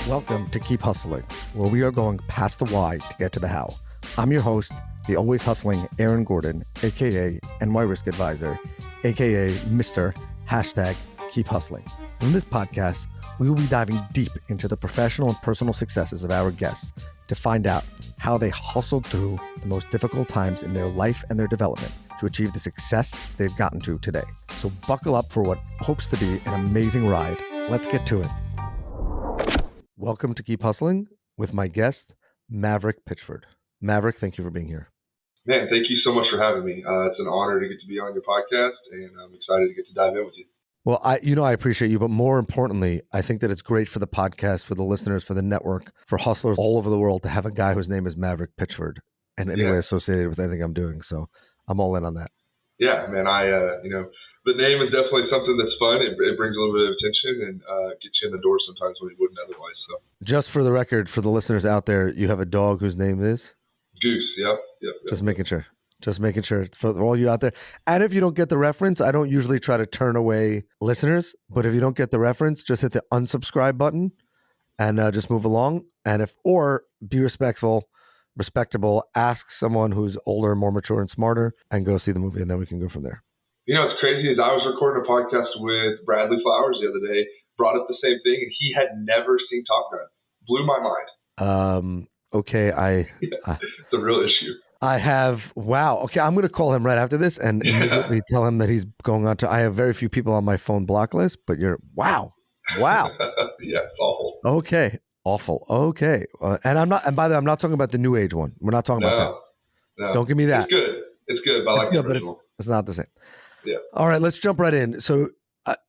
Welcome to Keep Hustling, where we are going past the why to get to the how. I'm your host, the always hustling Aaron Gordon, aka NY Risk Advisor, aka Mr. Keep Hustling. In this podcast, we will be diving deep into the professional and personal successes of our guests to find out how they hustled through the most difficult times in their life and their development to achieve the success they've gotten to today. So buckle up for what hopes to be an amazing ride. Let's get to it. Welcome to Keep Hustling with my guest, Maverick Pitchford. Maverick, thank you for being here. Man, thank you so much for having me. It's an honor to get to be on your podcast, and I'm excited to get to dive in with you. Well, I appreciate you, but more importantly, I think that it's great for the podcast, for the listeners, for the network, for hustlers all over the world to have a guy whose name is Maverick Pitchford and anyway associated with anything I'm doing. So I'm all in on that. Yeah, man, the name is definitely something that's fun. It brings a little bit of attention and gets you in the door sometimes when you wouldn't otherwise. So, just for the record, for the listeners out there, you have a dog whose name is? Goose. Yep. Just making sure for all you out there. And if you don't get the reference, I don't usually try to turn away listeners, but if you don't get the reference, just hit the unsubscribe button and just move along. And or be respectable, ask someone who's older, more mature and smarter and go see the movie. And then we can go from there. You know, what's crazy is I was recording a podcast with Bradley Flowers the other day, brought up the same thing, and he had never seen Top Gun. Blew my mind. Okay. It's a real issue. I have, wow. Okay. I'm going to call him right after this and immediately tell him that he's going on to, I have very few people on my phone block list, but wow. Yeah, it's awful. Okay. Awful. Okay. And by the way, I'm not talking about the new age one. We're not talking about that. No. Don't give me that. It's good. But I like the original. But it's not the same. Yeah. All right. Let's jump right in. So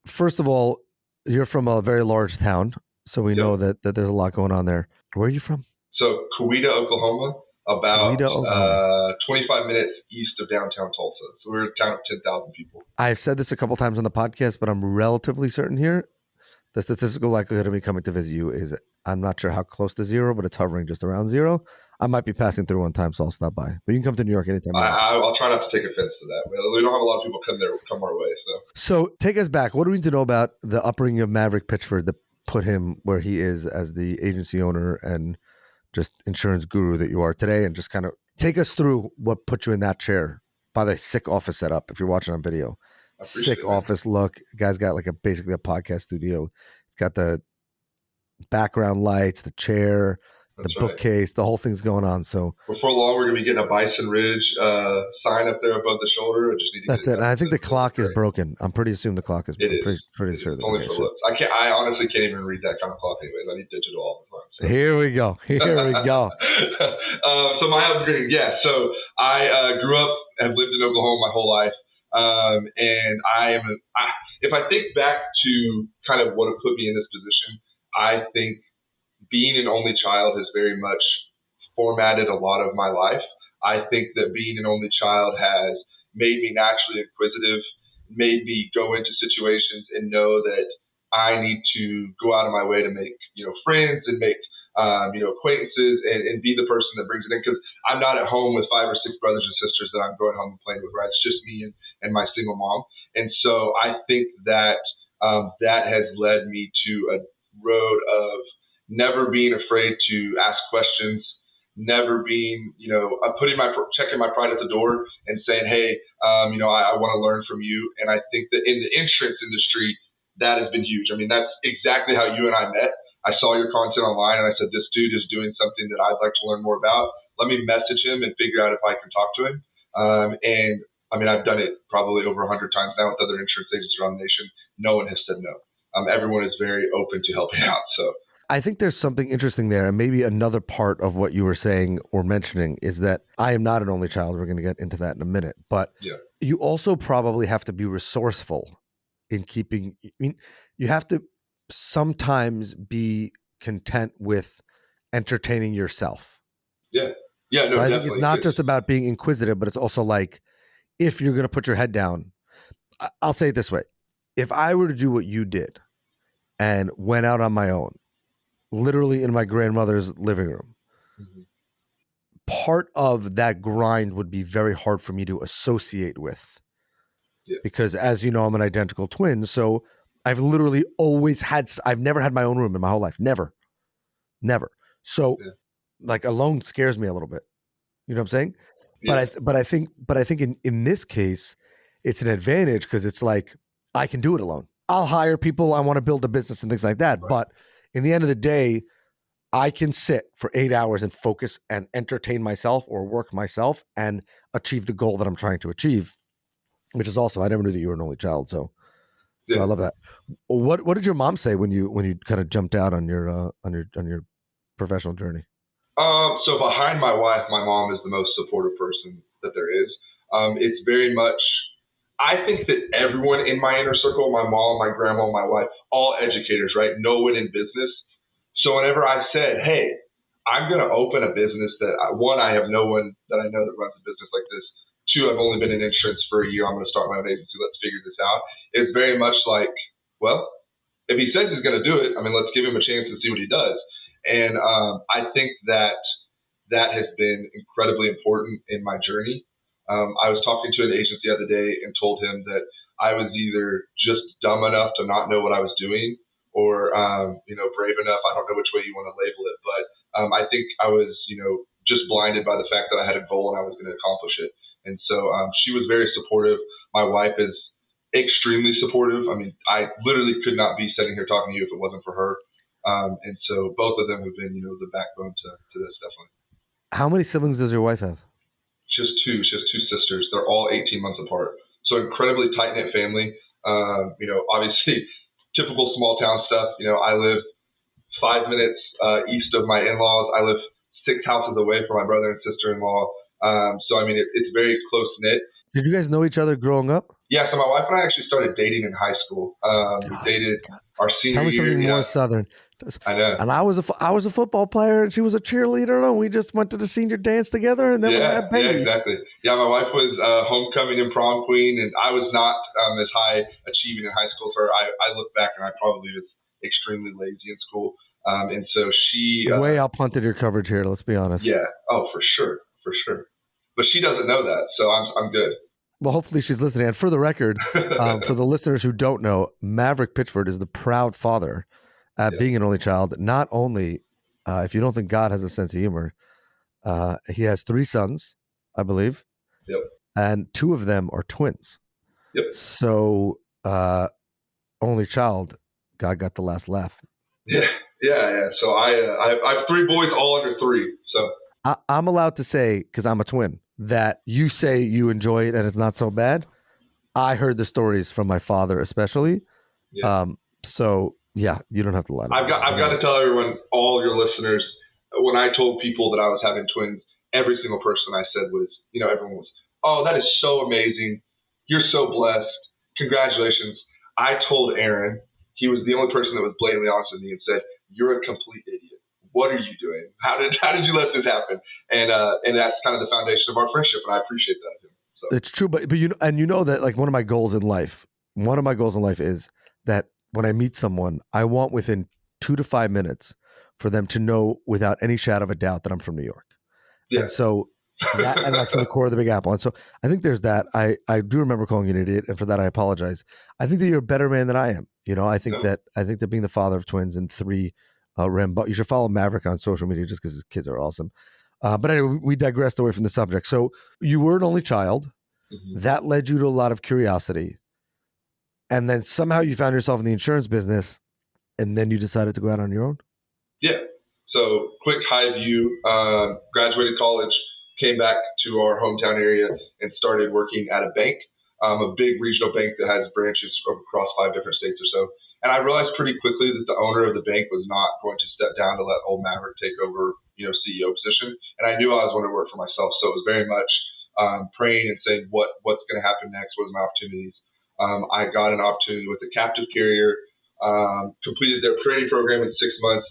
first of all, you're from a very large town. So we know that there's a lot going on there. Where are you from? So Coweta, Oklahoma, about 25 minutes east of downtown Tulsa. So we're a town of 10,000 people. I've said this a couple times on the podcast, but I'm relatively certain here. The statistical likelihood of me coming to visit you is, I'm not sure how close to zero, but it's hovering just around zero. I might be passing through one time, so I'll stop by. But you can come to New York anytime. I'll try not to take offense to that. We don't have a lot of people come our way. So take us back. What do we need to know about the upbringing of Maverick Pitchford that put him where he is as the agency owner and just insurance guru that you are today? And just kind of take us through what put you in that chair. By the sick office setup, if you're watching on video. Sick office look. The guy's got like basically a podcast studio. He's got the background lights, the chair, the bookcase, the whole thing's going on. So before long, we're gonna be getting a Bison Ridge sign up there above the shoulder. That's it. And I think the clock is broken. I'm pretty assuming the clock is broken. Pretty sure that only for looks. I honestly can't even read that kind of clock anyways. I need digital all the time. So. Here we go. So my upbringing, So I grew up and lived in Oklahoma my whole life. And if I think back to kind of what put me in this position, I think being an only child has very much formatted a lot of my life. I think that being an only child has made me naturally inquisitive, made me go into situations and know that I need to go out of my way to make, friends and make, acquaintances and be the person that brings it in. Because I'm not at home with 5 or 6 brothers and sisters that I'm going home and playing with, right? It's just me and my single mom. And so I think that that has led me to a road of never being afraid to ask questions, never being, checking my pride at the door and saying, hey, I want to learn from you. And I think that in the insurance industry, that has been huge. I mean, that's exactly how you and I met. I saw your content online and I said, this dude is doing something that I'd like to learn more about. Let me message him and figure out if I can talk to him. And I mean, I've done it probably over 100 times now with other insurance agents around the nation. No one has said no. Everyone is very open to helping out. So I think there's something interesting there. And maybe another part of what you were saying or mentioning is that I am not an only child. We're going to get into that in a minute. But you also probably have to be resourceful in keeping, you have to sometimes be content with entertaining yourself. No, so I think it's not just about being inquisitive, but it's also like, if you're going to put your head down, I'll say it this way. If I were to do what you did and went out on my own, literally in my grandmother's living room, part of that grind would be very hard for me to associate with. Because as you know, I'm an identical twin. So I've literally always I've never had my own room in my whole life. Never. Never. So Yeah. like a loan scares me a little bit. You know what I'm saying? Yeah. But I think in this case, it's an advantage because it's like I can do it alone. I'll hire people. I want to build a business and things like that. Right. But in the end of the day, I can sit for 8 hours and focus and entertain myself or work myself and achieve the goal that I'm trying to achieve, which is also, I never knew that you were an only child. So Yeah. I love that. What did your mom say when you kind of jumped out on your professional journey? So behind my wife, my mom is the most supportive person that there is. It's very much, I think that everyone in my inner circle, my mom, my grandma, my wife, all educators, right? No one in business. So whenever I said, hey, I'm going to open a business one, I have no one that I know that runs a business like this. Two, I've only been in insurance for a year. I'm going to start my own agency. Let's figure this out. It's very much like, well, if he says he's going to do it, I mean, let's give him a chance and see what he does. And I think that has been incredibly important in my journey. I was talking to an agent the other day and told him that I was either just dumb enough to not know what I was doing or, brave enough. I don't know which way you want to label it, but I think I was, just blinded by the fact that I had a goal and I was going to accomplish it. And so she was very supportive. My wife is extremely supportive. I mean, I literally could not be sitting here talking to you if it wasn't for her. And so both of them have been, the backbone to this, definitely. How many siblings does your wife have? She has two. She has two sisters. They're all 18 months apart. So incredibly tight knit family. Obviously typical small town stuff. I live 5 minutes east of my in-laws. I live 6 houses away from my brother and sister-in-law. So I mean, it's very close knit. Did you guys know each other growing up? Yeah, so my wife and I actually started dating in high school. We dated our senior year. Tell me something more Southern. I know. And I was a football player, and she was a cheerleader, and we just went to the senior dance together, and then we had babies. Yeah, exactly. Yeah, my wife was homecoming and prom queen, and I was not as high achieving in high school as her. I look back, and I probably was extremely lazy in school. And so she way out punted your coverage here. Let's be honest. Yeah. Oh, for sure. But she doesn't know that, so I'm good. Well, hopefully she's listening. And for the record, for the listeners who don't know, Maverick Pitchford is the proud father at being an only child. Not only, if you don't think God has a sense of humor, he has 3 sons, I believe. Yep. And 2 of them are twins. Yep. So, only child, God got the last laugh. Yeah. So I have 3 boys, all under 3. So I'm allowed to say, because I'm a twin, that you say you enjoy it and it's not so bad. I heard the stories from my father, especially. Yeah. So yeah, you don't have to lie. I've got to tell everyone, all your listeners, when I told people that I was having twins, every single person I said was, everyone was, oh, that is so amazing. You're so blessed. Congratulations. I told Aaron, he was the only person that was blatantly honest with me and said, you're a complete idiot. What are you doing? How did you let this happen? And that's kind of the foundation of our friendship, and I appreciate that of him. So. It's true, but you know that like one of my goals in life is that when I meet someone, I want within 2 to 5 minutes for them to know without any shadow of a doubt that I'm from New York. Yeah. And so that, and like from the core of the Big Apple. And so I think there's that. I do remember calling you an idiot, and for that I apologize. I think that you're a better man than I am. I think that being the father of twins and 3 you should follow Maverick on social media just because his kids are awesome. But anyway, we digressed away from the subject. So you were an only child. Mm-hmm. That led you to a lot of curiosity. And then somehow you found yourself in the insurance business, and then you decided to go out on your own? Yeah. So quick high view, graduated college, came back to our hometown area and started working at a bank, a big regional bank that has branches across 5 different states or so. And I realized pretty quickly that the owner of the bank was not going to step down to let old Maverick take over, CEO position. And I knew I was going to work for myself. So it was very much praying and saying, what's going to happen next? What are my opportunities? I got an opportunity with a captive carrier, completed their training program in 6 months,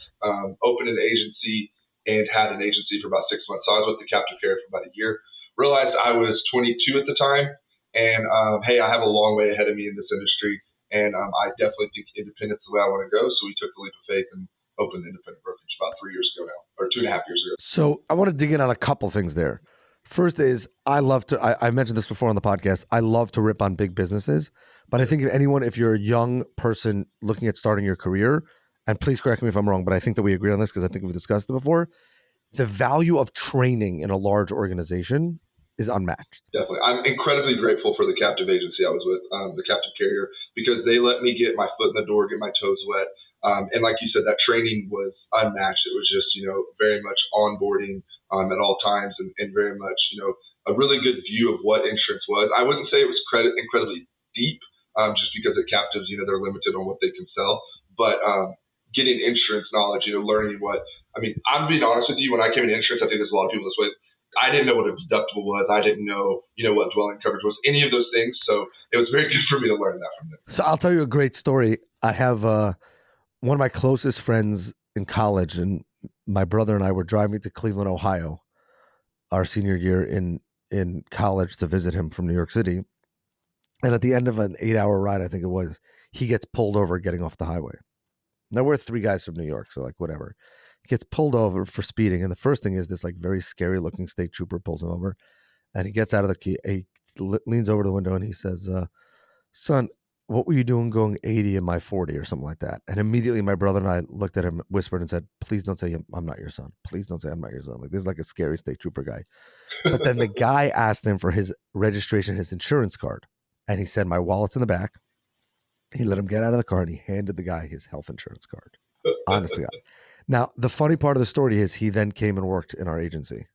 opened an agency, and had an agency for about 6 months. So I was with the captive carrier for about a year. Realized I was 22 at the time. And, hey, I have a long way ahead of me in this industry. And I definitely think independent's the way I want to go. So we took the leap of faith and opened the independent brokerage about 3 years ago now, or 2.5 years ago. So I want to dig in on a couple things there. First is I mentioned this before on the podcast. I love to rip on big businesses, but I think if you're a young person looking at starting your career and please correct me if I'm wrong, but I think that we agree on this because I think we've discussed it before. The value of training in a large organization is unmatched. Definitely. I'm incredibly grateful for the captive agency I was with, the captive carrier, because they let me get my foot in the door, get my toes wet. And like you said, that training was unmatched. It was just, very much onboarding at all times and very much, a really good view of what insurance was. I wouldn't say it was incredibly deep, just because at captives, they're limited on what they can sell. But getting insurance knowledge, learning I'm being honest with you, when I came into insurance, I think there's a lot of people this way. I didn't know what a deductible was. I didn't know, what dwelling coverage was, any of those things. So it was very good for me to learn that from them. So I'll tell you a great story. I have one of my closest friends in college, and my brother and I were driving to Cleveland, Ohio, our senior year in college to visit him from New York City. And at the end of an 8-hour ride, I think it was, he gets pulled over getting off the highway. Now we're 3 guys from New York, so whatever. He gets pulled over for speeding, and the first thing is this very scary looking state trooper pulls him over, and he gets out of the key. He leans over to the window and he says, "Son, what were you doing going 80 in my 40 or something like that?" And immediately my brother and I looked at him, whispered, and said, "Please don't say I'm not your son. Please don't say I'm not your son." This is a scary state trooper guy. But then the guy asked him for his registration, his insurance card, and he said, "My wallet's in the back." He let him get out of the car and he handed the guy his health insurance card. Honestly. Now, the funny part of the story is he then came and worked in our agency.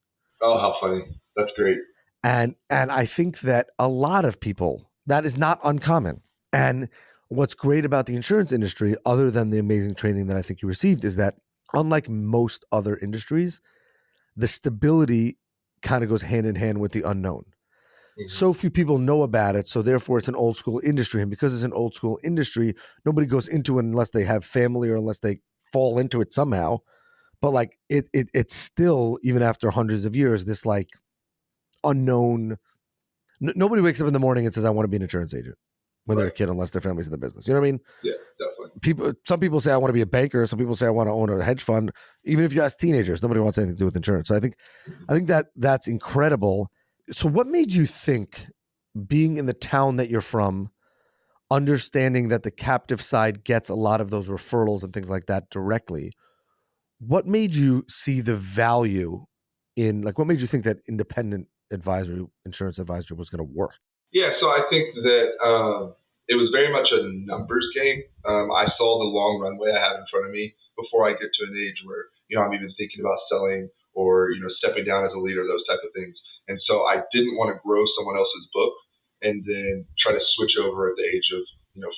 Oh, how funny. That's great. And I think that a lot of people, that is not uncommon. And what's great about the insurance industry, other than the amazing training that I think you received, is that unlike most other industries, the stability kind of goes hand in hand with the unknown. Mm-hmm. So few people know about it, so therefore it's an old school industry. And because it's an old school industry, nobody goes into it unless they have family or unless they fall into it somehow. But it's still, even after hundreds of years, this unknown. Nobody wakes up in the morning and says, "I want to be an insurance agent" when they're a kid, unless their family's in the business. You know what I mean? Yeah, definitely. Some people say, "I want to be a banker." Some people say, "I want to own a hedge fund." Even if you ask teenagers, nobody wants anything to do with insurance. So I think that's incredible. So what made you think, being in the town that you're from, understanding that the captive side gets a lot of those referrals and things like that directly, what made you see the value in, what made you think that independent insurance advisory was going to work? Yeah, so I think that it was very much a numbers game. I saw the long runway I have in front of me before I get to an age where, I'm even thinking about selling or, stepping down as a leader, those type of things. And so I didn't want to grow someone else's book and then try to switch over at the age of,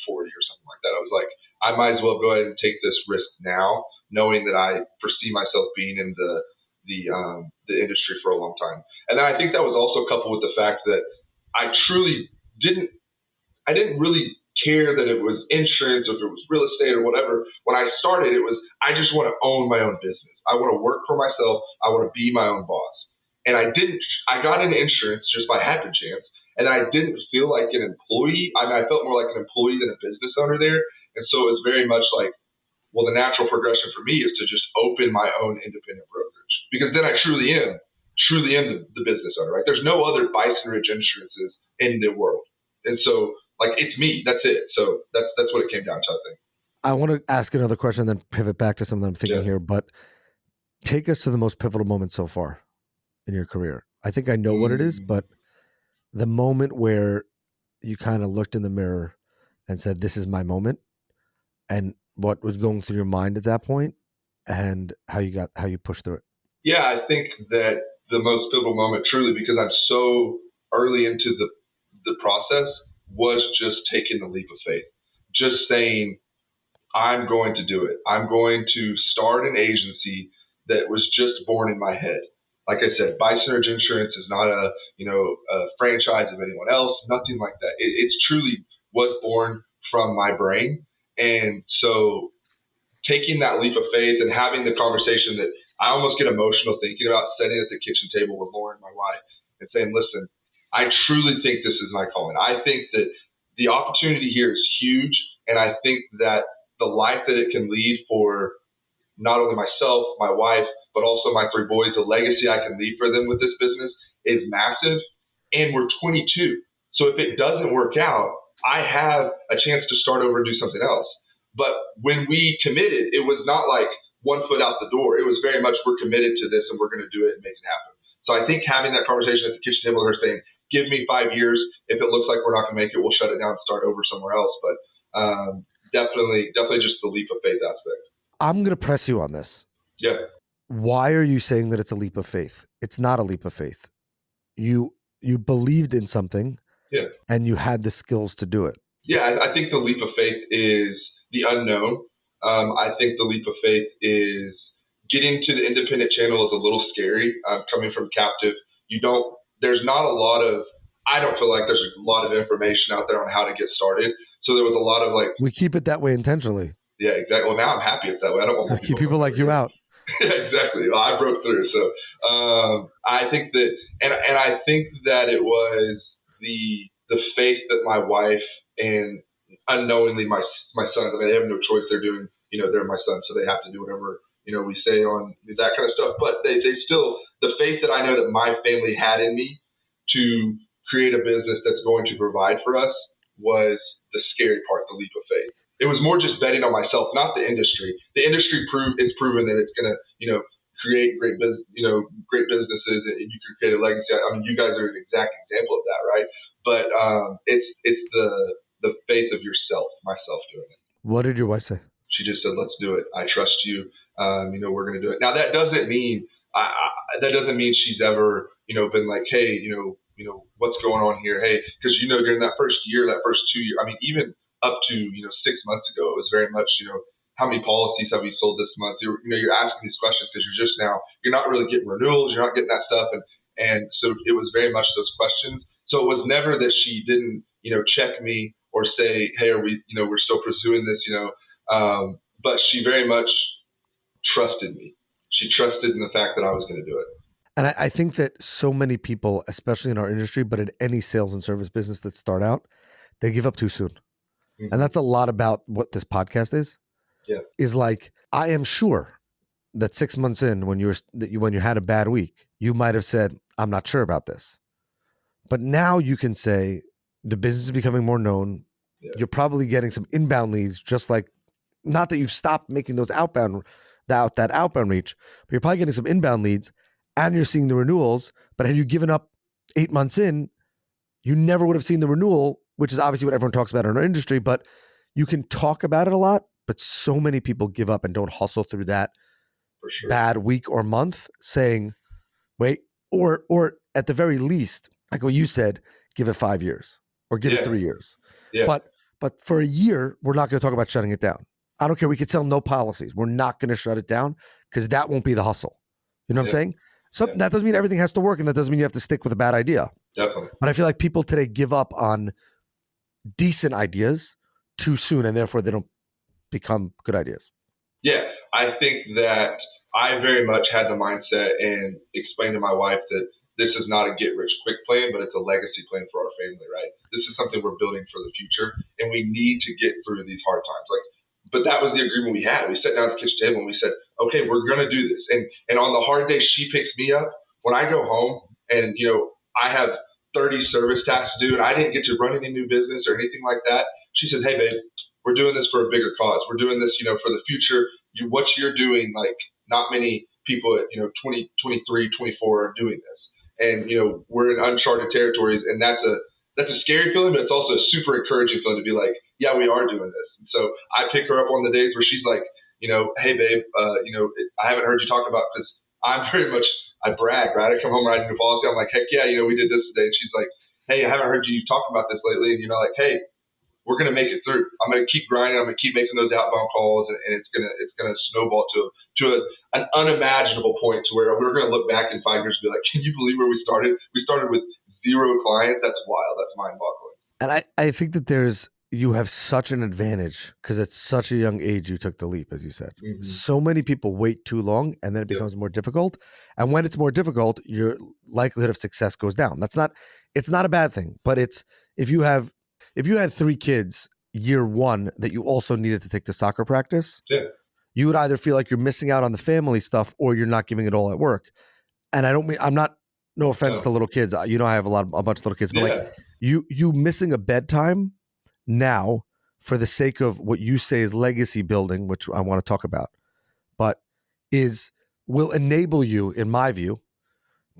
40 or something like that. I was like, I might as well go ahead and take this risk now, knowing that I foresee myself being in the industry for a long time. And then I think that was also coupled with the fact that I truly didn't really care that it was insurance or if it was real estate or whatever. When I started, it was, I just want to own my own business. I want to work for myself. I want to be my own boss. And I got into insurance just by happen chance. And I didn't feel like an employee. I felt more like an employee than a business owner there. And so it was very much like, well, the natural progression for me is to just open my own independent brokerage, because then I truly am the business owner, right? There's no other Bison Ridge Insurances in the world. And so it's me, that's it. So that's what it came down to, I think. I want to ask another question and then pivot back to something I'm thinking here, but take us to the most pivotal moment so far in your career. I think I know what it is, but the moment where you kind of looked in the mirror and said, "This is my moment," and what was going through your mind at that point, and how you pushed through it. Yeah, I think that the most pivotal moment, truly, because I'm so early into the process, was just taking the leap of faith. Just saying, I'm going to do it. I'm going to start an agency that was just born in my head. Like I said, Bison Ridge Insurance is not a franchise of anyone else, nothing like that. It's truly was born from my brain. And so taking that leap of faith and having the conversation that I almost get emotional thinking about, sitting at the kitchen table with Lauren, my wife, and saying, listen, I truly think this is my calling. I think that the opportunity here is huge. And I think that the life that it can leave for not only myself, my wife, but also my 3 boys, the legacy I can leave for them with this business is massive. And we're 22. So if it doesn't work out, I have a chance to start over and do something else. But when we committed, it was not like 1 foot out the door. It was very much, we're committed to this and we're going to do it and make it happen. So I think having that conversation at the kitchen table, her saying, give me 5 years. If it looks like we're not going to make it, we'll shut it down and start over somewhere else. But definitely just the leap of faith aspect. I'm going to press you on this. Yeah. Why are you saying that it's a leap of faith? It's not a leap of faith. You believed in something, and you had the skills to do it. Yeah, I think the leap of faith is the unknown. I think the leap of faith is getting to the independent channel is a little scary. Coming from captive, there's not a lot of, I don't feel like there's a lot of information out there on how to get started. So there was a lot of we keep it that way intentionally. Yeah, exactly. Well, now I'm happy it's that way. I don't want more keep people like you out. Yeah, exactly. Well, I broke through. So I think that, and I think that it was the faith that my wife and unknowingly my sons, I mean, they have no choice. They're doing, they're my sons, so they have to do whatever, we say on that kind of stuff. But they still, the faith that I know that my family had in me to create a business that's going to provide for us was the scary part, the leap of faith. It was more just betting on myself, not the industry. The industry it's proven that it's going to, create great business, great businesses, and you can create a legacy. I mean, you guys are an exact example of that, right? But it's the faith of yourself, myself doing it. What did your wife say? She just said, "Let's do it. I trust you. We're going to do it." Now that doesn't mean she's ever, been like, "Hey, what's going on here?" Hey, because during that first year, that first 2 years, I mean, even up to 6 months ago, it was very much how many policies have you sold this month? You're asking these questions because you're not really getting renewals, you're not getting that stuff, and so it was very much those questions. So it was never that she didn't check me or say, hey, are we we're still pursuing this, but she very much trusted me. She trusted in the fact that I was going to do it. And I think that so many people, especially in our industry, but in any sales and service business that start out, they give up too soon. Mm-hmm. And that's a lot about what this podcast is. Yeah. Is like, I am sure that 6 months in, when you had a bad week, you might have said, I'm not sure about this. But now you can say the business is becoming more known. Yeah. You're probably getting some inbound leads, just like, not that you've stopped making those outbound reach, but you're probably getting some inbound leads and you're seeing the renewals. But had you given up 8 months in, you never would have seen the renewal, which is obviously what everyone talks about in our industry. But you can talk about it a lot, but so many people give up and don't hustle through that bad week or month saying, wait, or at the very least, like what you said, give it 5 years or give it 3 years. Yeah. But for a year, we're not going to talk about shutting it down. I don't care. We could sell no policies. We're not going to shut it down because that won't be the hustle. You know what I'm saying? So that doesn't mean everything has to work, and that doesn't mean you have to stick with a bad idea. Definitely. But I feel like people today give up on decent ideas too soon, and therefore they don't become good ideas. Yeah, I think that I very much had the mindset and explained to my wife that this is not a get-rich-quick plan, but it's a legacy plan for our family, right? This is something we're building for the future, and we need to get through these hard times. But that was the agreement we had. We sat down at the kitchen table and we said, okay, we're going to do this. And on the hard days, she picks me up. When I go home and, I have 30 service tasks to do and I didn't get to run any new business or anything like that, she says, hey, babe, we're doing this for a bigger cause. We're doing this, for the future. What you're doing, like not many people at, 20, 23, 24 are doing this. And, we're in uncharted territories, and that's a scary feeling, but it's also a super encouraging feeling to be like, yeah, we are doing this. And so I pick her up on the days where she's like, hey, babe, I haven't heard you talk about, because I'm very much, I brag, right? I come home writing a policy. I'm like, heck yeah, we did this today. And she's like, hey, I haven't heard you talk about this lately. And like, hey, we're going to make it through. I'm going to keep grinding. I'm going to keep making those outbound calls, and it's going to snowball to an unimaginable point to where we're going to look back in 5 years and be like, can you believe where we started? We started with 0 clients. That's wild. That's mind-boggling. And I think that you have such an advantage because at such a young age, you took the leap, as you said. Mm-hmm. So many people wait too long, and then it becomes more difficult. And when it's more difficult, your likelihood of success goes down. It's not a bad thing, but if you had 3 kids year 1 that you also needed to take to soccer practice, you would either feel like you're missing out on the family stuff or you're not giving it all at work. And no offense to little kids. I have a bunch of little kids, but like you missing a bedtime now for the sake of what you say is legacy building, which I want to talk about, but will enable you, in my view,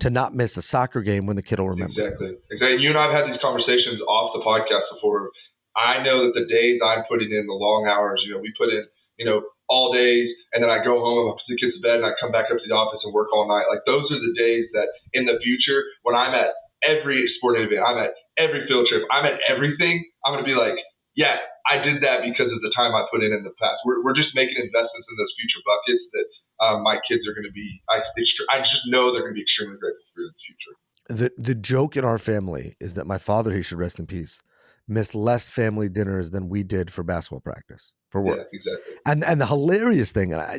to not miss a soccer game when the kid will remember. Exactly. You and I have had these conversations off the podcast before. I know that the days I'm putting in, the long hours, we put in, all days, and then I go home and I put the kids to bed and I come back up to the office and work all night. Like those are the days that in the future, when I'm at every sporting event, I'm at every field trip, I'm at everything, I'm going to be like, yeah, I did that because of the time I put in the past. We're just making investments in those future buckets that my kids are going to be, I just know they're going to be extremely grateful for in the future. The joke in our family is that my father, he should rest in peace, missed less family dinners than we did for basketball practice, for work. Yeah, exactly. And the hilarious thing, and I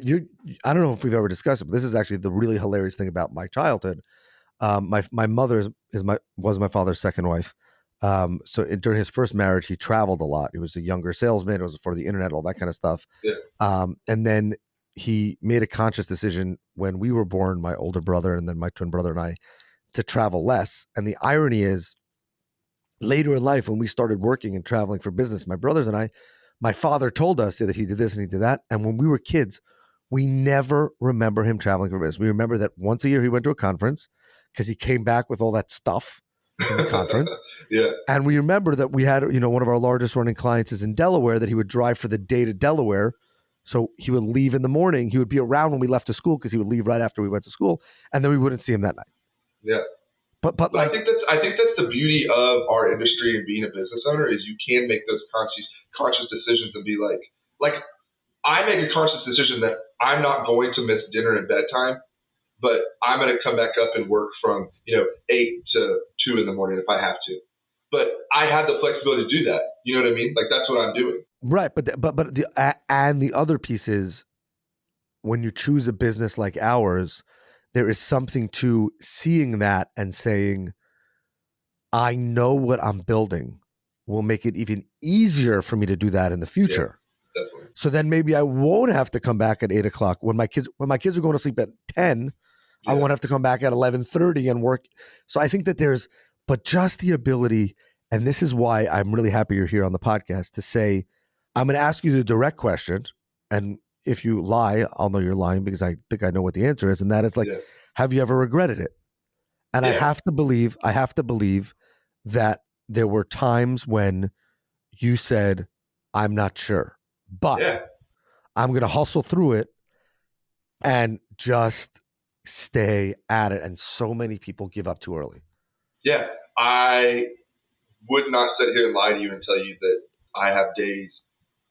don't know if we've ever discussed it, but this is actually the really hilarious thing about my childhood. My mother was my father's second wife. So during his first marriage, he traveled a lot. He was a younger salesman. It was before the internet, all that kind of stuff. Yeah. And then he made a conscious decision when we were born, my older brother and then my twin brother and I, to travel less. And the irony is, later in life, when we started working and traveling for business, my brothers and I, my father told us that he did this and he did that. And when we were kids, we never remember him traveling for business. We remember that once a year he went to a conference because he came back with all that stuff from the conference. Yeah. And we remember that we had, one of our largest running clients is in Delaware, that he would drive for the day to Delaware. So he would leave in the morning. He would be around when we left to school because he would leave right after we went to school. And then we wouldn't see him that night. Yeah. But I think that's the beauty of our industry and being a business owner is you can make those conscious decisions and be like I make a conscious decision that I'm not going to miss dinner and bedtime, but I'm going to come back up and work from 8 to 2 in the morning if I have to. But I have the flexibility to do that. You know what I mean? Like that's what I'm doing. Right, but the other piece is when you choose a business like ours, there is something to seeing that and saying, I know what I'm building will make it even easier for me to do that in the future. Yeah, definitely. So then maybe I won't have to come back at 8 o'clock when my kids are going to sleep at 10. Yeah. I won't have to come back at 11:30 and work. So I think that but just the ability, and this is why I'm really happy you're here on the podcast, to say, I'm going to ask you the direct question, and if you lie, I'll know you're lying because I think I know what the answer is. And that is have you ever regretted it? And I have to believe that there were times when you said, I'm not sure, but I'm going to hustle through it and just stay at it. And so many people give up too early. Yeah. I would not sit here and lie to you and tell you that I have days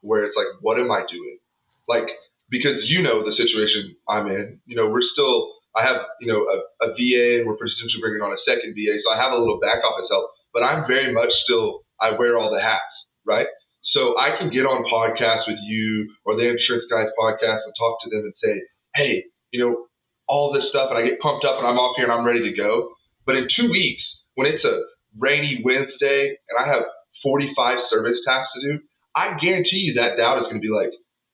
where it's like, what am I doing? Like, because the situation I'm in, I have, a VA and we're potentially bringing on a second VA. So I have a little back office help, but I'm very much I wear all the hats, right? So I can get on podcasts with you or the Insurance Guys podcast and talk to them and say, hey, all this stuff, and I get pumped up and I'm off here and I'm ready to go. But in 2 weeks, when it's a rainy Wednesday and I have 45 service tasks to do, I guarantee you that doubt is going to be like,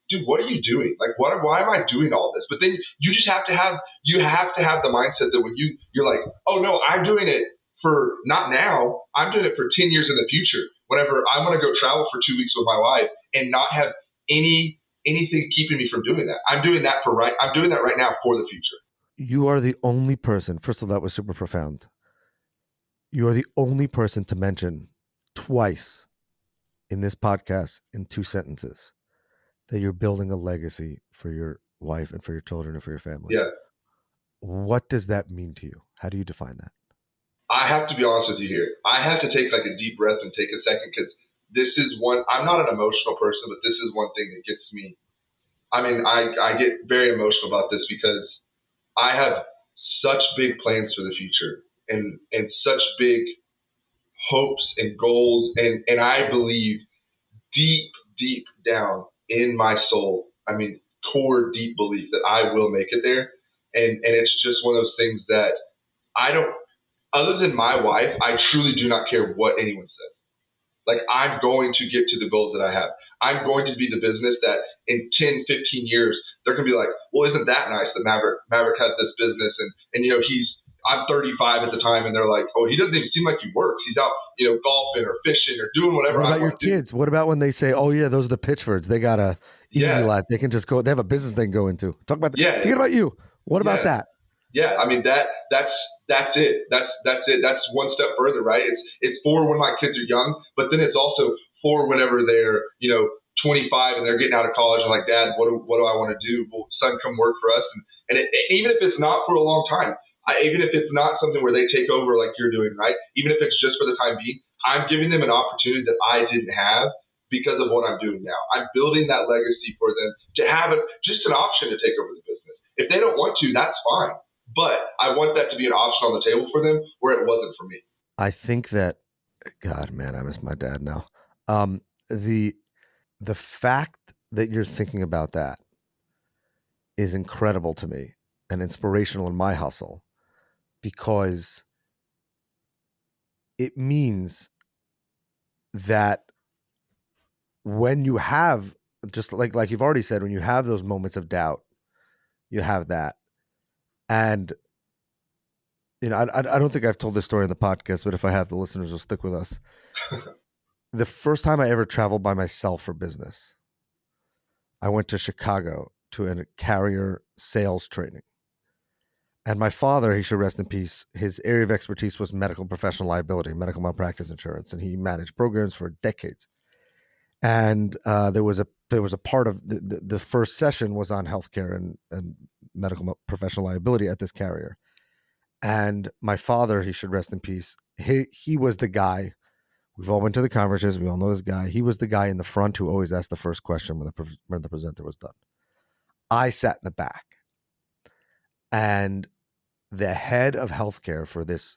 dude, what are you doing? Like, why am I doing all this? But then you just have to have the mindset that when you're like, oh no, I'm doing it for not now, I'm doing it for 10 years in the future. Whenever I'm going to go travel for 2 weeks with my wife and not have anything keeping me from doing that. I'm doing that right now for the future. You are the only person, first of all, that was super profound. You are the only person to mention twice in this podcast in 2 sentences that you're building a legacy for your wife and for your children and for your family. Yeah. What does that mean to you? How do you define that? I have to be honest with you here. I have to take a deep breath and take a second because this is I'm not an emotional person, but this is one thing that gets me. I mean, I get very emotional about this because I have such big plans for the future and such big hopes and goals. And I believe deep down in my soul, I mean, core deep belief that I will make it there. And it's just one of those things that other than my wife, I truly do not care what anyone says. Like, I'm going to get to the goals that I have. I'm going to be the business that in 10, 15 years, they're going to be like, well, isn't that nice that Maverick has this business and he's I'm 35 at the time, and they're like, oh, he doesn't even seem like he works. He's out, golfing or fishing or doing whatever. What I about your want to do. kids? What about when they say, "Oh yeah, those are the Pitchfords. They got a easy life. They can just go. They have a business they can go into." Talk about that. Yeah. Forget about you. What about that? Yeah, I mean that's it. That's it. That's one step further, right? It's for when my kids are young, but then it's also for whenever they're 25 and they're getting out of college and like, Dad, what do I want to do? Well, son, come work for us, and even if it's not for a long time, even if it's not something where they take over like you're doing, right? Even if it's just for the time being, I'm giving them an opportunity that I didn't have because of what I'm doing now. I'm building that legacy for them to have just an option to take over the business. If they don't want to, that's fine. But I want that to be an option on the table for them where it wasn't for me. I think that, God, man, I miss my dad now. The fact that you're thinking about that is incredible to me and inspirational in my hustle, because it means that when you have, just like you've already said, when you have those moments of doubt, you have that. And I don't think I've told this story in the podcast, but if I have, the listeners will stick with us. The first time I ever traveled by myself for business, I went to Chicago to a carrier sales training. And my father, he should rest in peace, his area of expertise was medical professional liability, medical malpractice insurance, and he managed programs for decades. And there was a part of the first session was on healthcare and medical professional liability at this carrier. And my father, he should rest in peace, he was the guy. We've all went to the conferences. We all know this guy. He was the guy in the front who always asked the first question when the presenter was done. I sat in the back. And the head of healthcare for this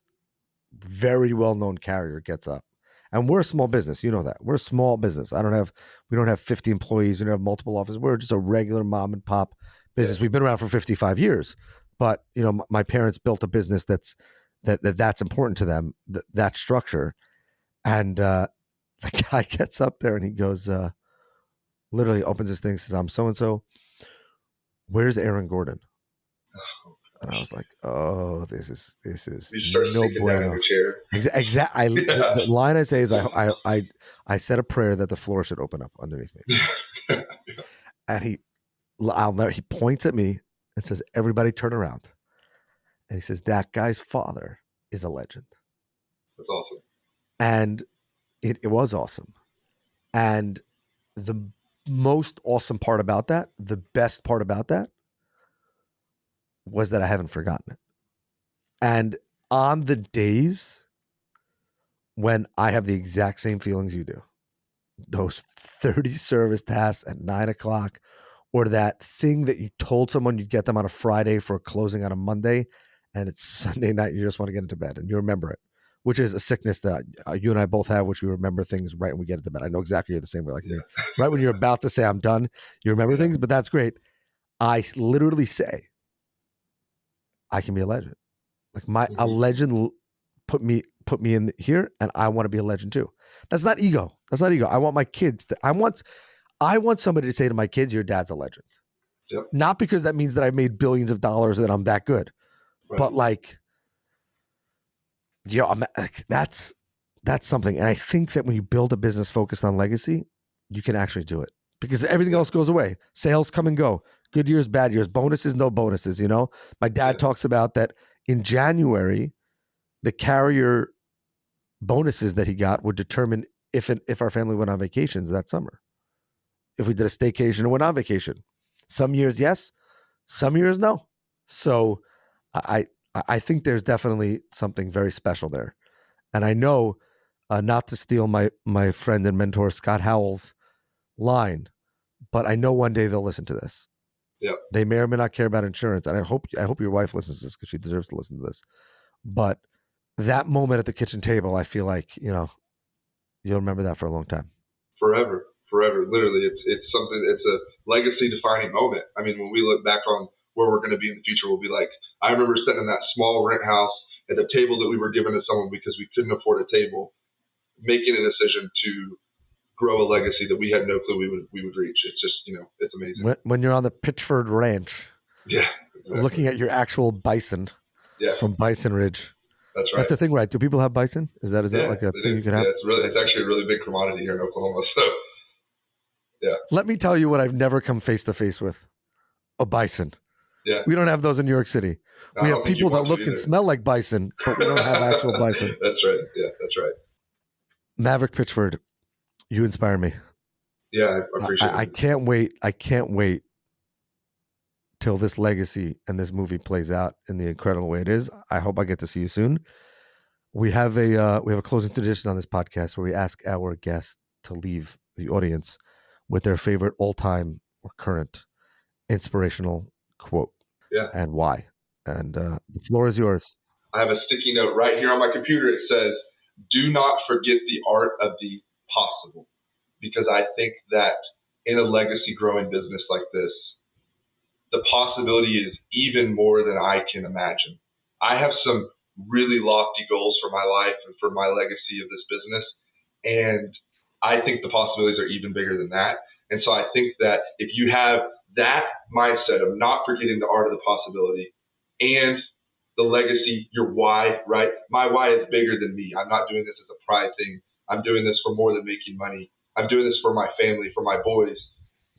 very well-known carrier gets up. And we're a small business. You know that. We're a small business. We don't have 50 employees. We don't have multiple offices. We're just a regular mom and pop business. We've been around for 55 years. But, my parents built a business that's important to them, that structure. And the guy gets up there and he goes, literally opens his thing, says, "I'm so-and-so. Where's Aaron Gordon?" And I was like, "Oh, this is no bueno." Exactly. The line I say is, I said a prayer that the floor should open up underneath me. And he points at me and says, "Everybody turn around." And he says, "That guy's father is a legend." That's awesome. And it was awesome. And the most awesome part about that, the best part about that, was that I haven't forgotten it. And on the days when I have the exact same feelings you do, those 30 service tasks at 9:00, or that thing that you told someone you'd get them on a Friday for closing on a Monday, and it's Sunday night, you just want to get into bed and you remember it, which is a sickness that you and I both have, which we remember things right when we get into bed. I know exactly you're the same way like me. Right when you're about to say I'm done, you remember things, but that's great. I literally say, I can be a legend. Like a legend put me in here, and I want to be a legend too. That's not ego. I want my kids I want somebody to say to my kids, "Your dad's a legend." Yep. Not because that means that I've made billions of dollars and that I'm that good, right. But like, that's something. And I think that when you build a business focused on legacy, you can actually do it, because everything else goes away. Sales come and go. Good years, bad years, bonuses, no bonuses. My dad talks about that in January, the carrier bonuses that he got would determine if our family went on vacations that summer. If we did a staycation and went on vacation, some years yes, some years no. So I think there's definitely something very special there. And I know, not to steal my friend and mentor Scott Howell's line, but I know one day they'll listen to this. Yep. They may or may not care about insurance, and I hope your wife listens to this, because she deserves to listen to this. But that moment at the kitchen table, I feel like you'll remember that for a long time. Forever. Literally, it's something. It's a legacy defining moment. I mean, when we look back on where we're going to be in the future, we'll be like, I remember sitting in that small rent house at a table that we were given to someone because we couldn't afford a table, making a decision to grow a legacy that we had no clue we would reach. It's just, it's amazing. When you're on the Pitchford Ranch, yeah, exactly. Looking at your actual bison, Yeah. from Bison Ridge. That's right. That's a thing, right? Do people have bison? Is that like a thing you can have? Yeah, it's actually a really big commodity here in Oklahoma. So, yeah. Let me tell you what I've never come face to face with: a bison. Yeah. We don't have those in New York City. We have people that look and smell like bison, but we don't have actual bison. That's right. Yeah, that's right. Maverick Pitchford, you inspire me. Yeah, I appreciate it. I can't wait. I can't wait till this legacy and this movie plays out in the incredible way it is. I hope I get to see you soon. We have a closing tradition on this podcast where we ask our guests to leave the audience with their favorite all-time or current inspirational quote. Yeah. And why. And the floor is yours. I have a sticky note right here on my computer. It says, "Do not forget the art of the possible," because I think that in a legacy growing business like this, the possibility is even more than I can imagine. I have some really lofty goals for my life and for my legacy of this business. And I think the possibilities are even bigger than that. And so I think that if you have that mindset of not forgetting the art of the possibility and the legacy, your why, right? My why is bigger than me. I'm not doing this as a pride thing. I'm doing this for more than making money. I'm doing this for my family, for my boys.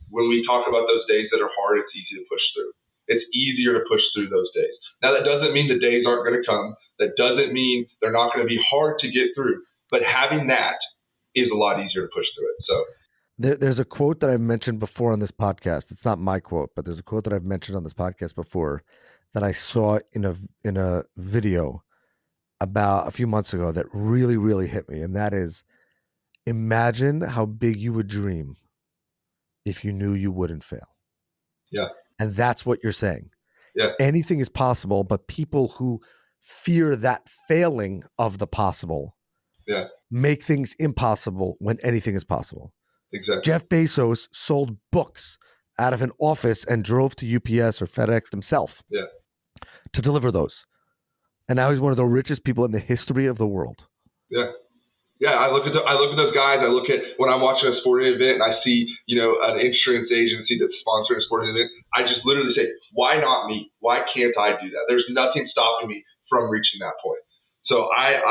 When we talk about those days that are hard, it's easy to push through. It's easier to push through those days. Now, that doesn't mean the days aren't going to come. That doesn't mean they're not going to be hard to get through. But having that is a lot easier to puch through it. So there's a quote that I've mentioned before on this podcast. It's not my quote, but there's a quote that I've mentioned on this podcast before that I saw in a video about a few months ago that really, really hit me. And that is, imagine how big you would dream if you knew you wouldn't fail. Yeah. And that's what you're saying. Yeah. Anything is possible, but people who fear that failing of the possible make things impossible when anything is possible. Exactly. Jeff Bezos sold books out of an office and drove to UPS or FedEx himself to deliver those. And now he's one of the richest people in the history of the world. Yeah. Yeah, I look at those guys. I look at when I'm watching a sporting event and I see, an insurance agency that's sponsoring a sporting event. I just literally say, why not me? Why can't I do that? There's nothing stopping me from reaching that point. So I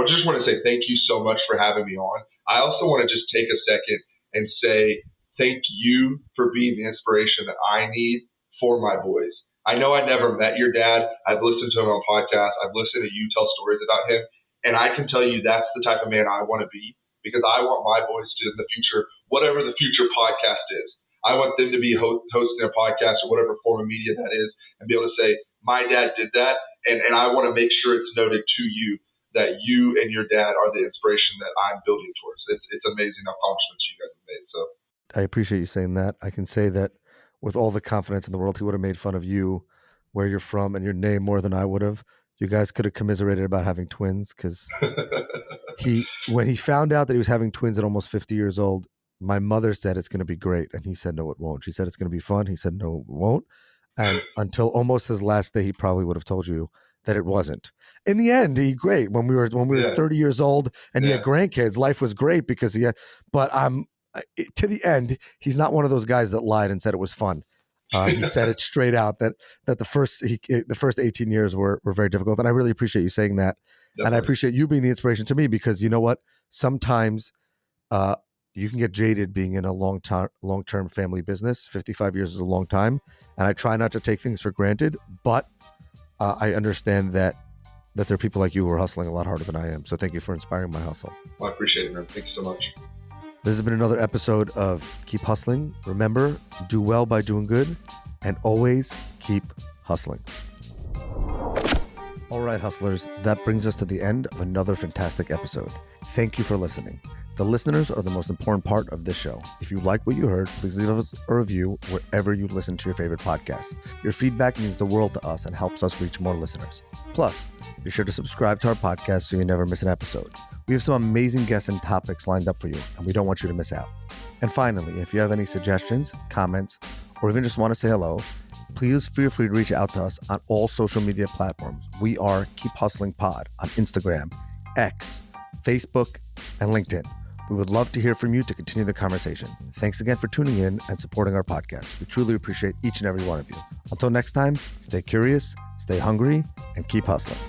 just want to say thank you so much for having me on. I also want to just take a second and say thank you for being the inspiration that I need for my boys. I know I never met your dad. I've listened to him on podcasts. I've listened to you tell stories about him. And I can tell you that's the type of man I want to be, because I want my boys to, in the future, whatever the future podcast is, I want them to be hosting a podcast or whatever form of media that is and be able to say, my dad did that. And I want to make sure it's noted to you that you and your dad are the inspiration that I'm building towards. It's amazing accomplishments you guys have made. So I appreciate you saying that. I can say that with all the confidence in the world, he would have made fun of you, where you're from, and your name more than I would have. You guys could have commiserated about having twins, because when he found out that he was having twins at almost 50 years old, my mother said it's going to be great. And he said, no, it won't. She said, it's going to be fun. He said, no, it won't. And until almost his last day, he probably would have told you that it wasn't. In the end, he great. When we were 30 years old and he had grandkids, life was great because but to the end, he's not one of those guys that lied and said it was fun. He said it straight out that the first 18 years were very difficult. And I really appreciate you saying that. Definitely. And I appreciate you being the inspiration to me, because you know what? Sometimes you can get jaded being in a long-term family business. 55 years is a long time. And I try not to take things for granted, but I understand that there are people like you who are hustling a lot harder than I am. So thank you for inspiring my hustle. Well, I appreciate it, man. Thank you so much. This has been another episode of Keep Hustling. Remember, do well by doing good, and always keep hustling. All right, hustlers, that brings us to the end of another fantastic episode. Thank you for listening. The listeners are the most important part of this show. If you like what you heard, please leave us a review wherever you listen to your favorite podcasts. Your feedback means the world to us and helps us reach more listeners. Plus, be sure to subscribe to our podcast so you never miss an episode. We have some amazing guests and topics lined up for you, and we don't want you to miss out. And finally, if you have any suggestions, comments, or even just want to say hello, please feel free to reach out to us on all social media platforms. We are Keep Hustling Pod on Instagram, X, Facebook, and LinkedIn. We would love to hear from you to continue the conversation. Thanks again for tuning in and supporting our podcast. We truly appreciate each and every one of you. Until next time, stay curious, Stay hungry and keep hustling.